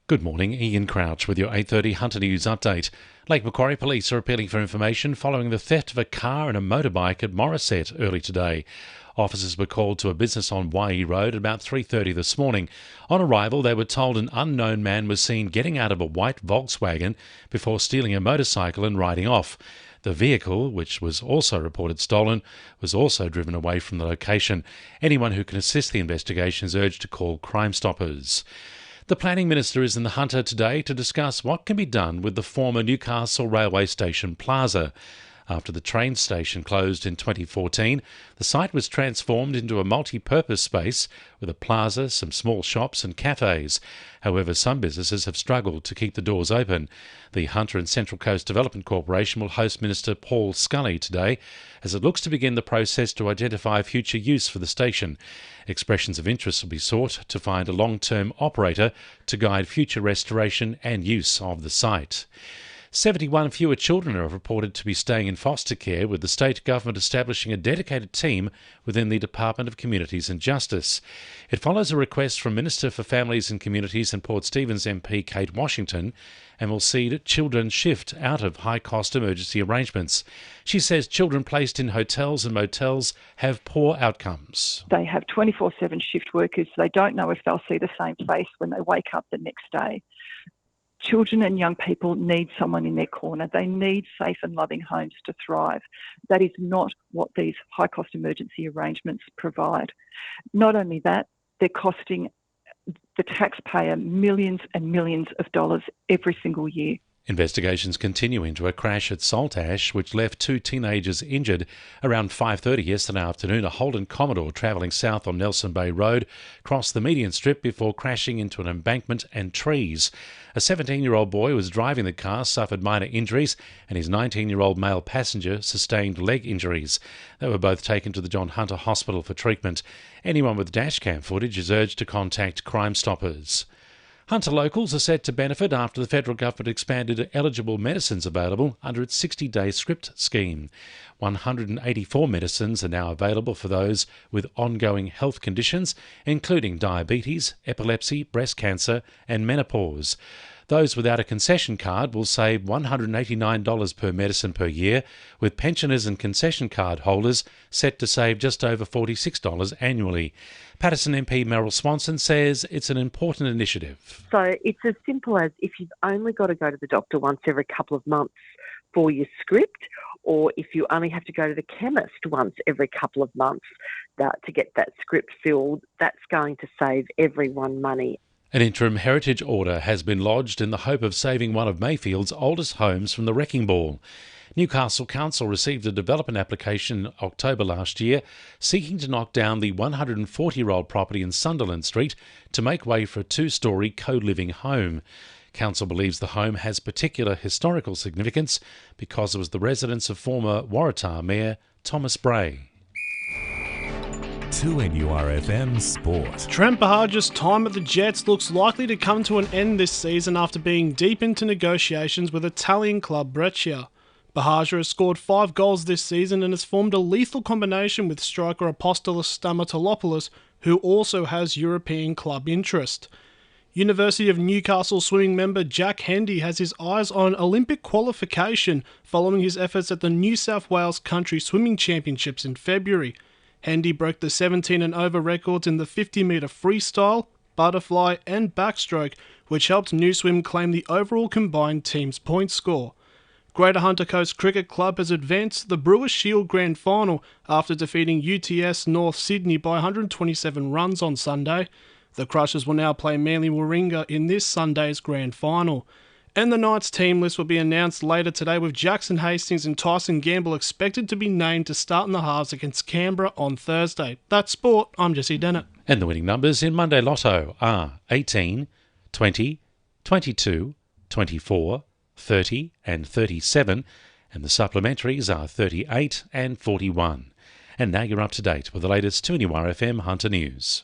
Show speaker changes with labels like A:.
A: Good morning, Ian Crouch with your 8:30 Hunter News update. Lake Macquarie Police are appealing for information following the theft of a car and a motorbike at Morisset early today. Officers were called to a business on Waihee Road at about 3:30 this morning. On arrival, they were told an unknown man was seen getting out of a white Volkswagen before stealing a motorcycle and riding off. The vehicle, which was also reported stolen, was also driven away from the location. Anyone who can assist the investigation is urged to call Crime Stoppers. The Planning Minister is in the Hunter today to discuss what can be done with the former Newcastle Railway Station Plaza. After the train station closed in 2014, the site was transformed into a multi-purpose space with a plaza, some small shops and cafes. However, some businesses have struggled to keep the doors open. The Hunter and Central Coast Development Corporation will host Minister Paul Scully today as it looks to begin the process to identify future use for the station. Expressions of interest will be sought to find a long-term operator to guide future restoration and use of the site. 71 fewer children are reported to be staying in foster care, with the state government establishing a dedicated team within the Department of Communities and Justice. It follows a request from Minister for Families and Communities and Port Stephens MP Kate Washington and will see children shift out of high-cost emergency arrangements. She says children placed in hotels and motels have poor outcomes.
B: They have 24/7 shift workers. They don't know if they'll see the same face when they wake up the next day. Children and young people need someone in their corner. They need safe and loving homes to thrive. That is not what these high-cost emergency arrangements provide. Not only that, they're costing the taxpayer millions and millions of dollars every single year.
A: Investigations continue into a crash at Saltash, which left two teenagers injured. Around 5:30 yesterday afternoon, a Holden Commodore travelling south on Nelson Bay Road crossed the median strip before crashing into an embankment and trees. A 17-year-old boy was driving the car, suffered minor injuries, and his 19-year-old male passenger sustained leg injuries. They were both taken to the John Hunter Hospital for treatment. Anyone with dashcam footage is urged to contact Crime Stoppers. Hunter locals are set to benefit after the federal government expanded eligible medicines available under its 60-day script scheme. 184 medicines are now available for those with ongoing health conditions, including diabetes, epilepsy, breast cancer and menopause. Those without a concession card will save $189 per medicine per year, with pensioners and concession card holders set to save just over $46 annually. Patterson MP Meryl Swanson says it's an important initiative.
C: So it's as simple as if you've only got to go to the doctor once every couple of months for your script, or if you only have to go to the chemist once every couple of months to get that script filled, that's going to save everyone money.
A: An interim heritage order has been lodged in the hope of saving one of Mayfield's oldest homes from the wrecking ball. Newcastle Council received a development application in October last year seeking to knock down the 140-year-old property in Sunderland Street to make way for a two-storey co-living home. Council believes the home has particular historical significance because it was the residence of former Waratah Mayor Thomas Bray.
D: 2NURFM Sport.
E: Trent Bahaja's time at the Jets looks likely to come to an end this season after being deep into negotiations with Italian club Brescia. Bahaja has scored 5 goals this season and has formed a lethal combination with striker Apostolos Stamatolopoulos, who also has European club interest. University of Newcastle swimming member Jack Hendy has his eyes on Olympic qualification following his efforts at the New South Wales Country Swimming Championships in February. Hendy broke the 17 and over records in the 50-metre freestyle, butterfly and backstroke, which helped New Swim claim the overall combined team's point score. Greater Hunter Coast Cricket Club has advanced to the Brewers Shield Grand Final after defeating UTS North Sydney by 127 runs on Sunday. The Crushers will now play Manly Warringah in this Sunday's Grand Final. And the Knights team list will be announced later today, with Jackson Hastings and Tyson Gamble expected to be named to start in the halves against Canberra on Thursday. That's sport. I'm Jessie Dennett.
A: And the winning numbers in Monday Lotto are 18, 20, 22, 24, 30 and 37, and the supplementaries are 38 and 41. And now you're up to date with the latest 2NURFM Hunter News.